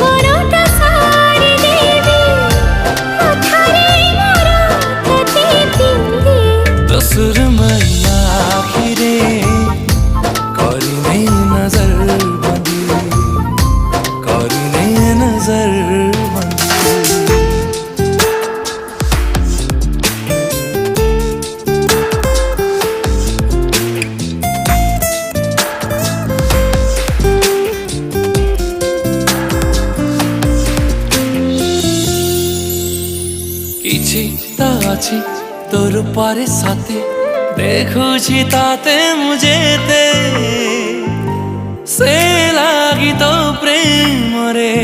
ଜୀବନଟା ସାରିଦେବି କଥାରେ ମୋର ତତେ ପିନ୍ଧି तो सुरमैया आखिरे करने नजर बंदी करने नजर बंदी। किछि ता अछि तोर पारे साथे देखुछि ताते मुझे ते से लागी तो प्रेम रे।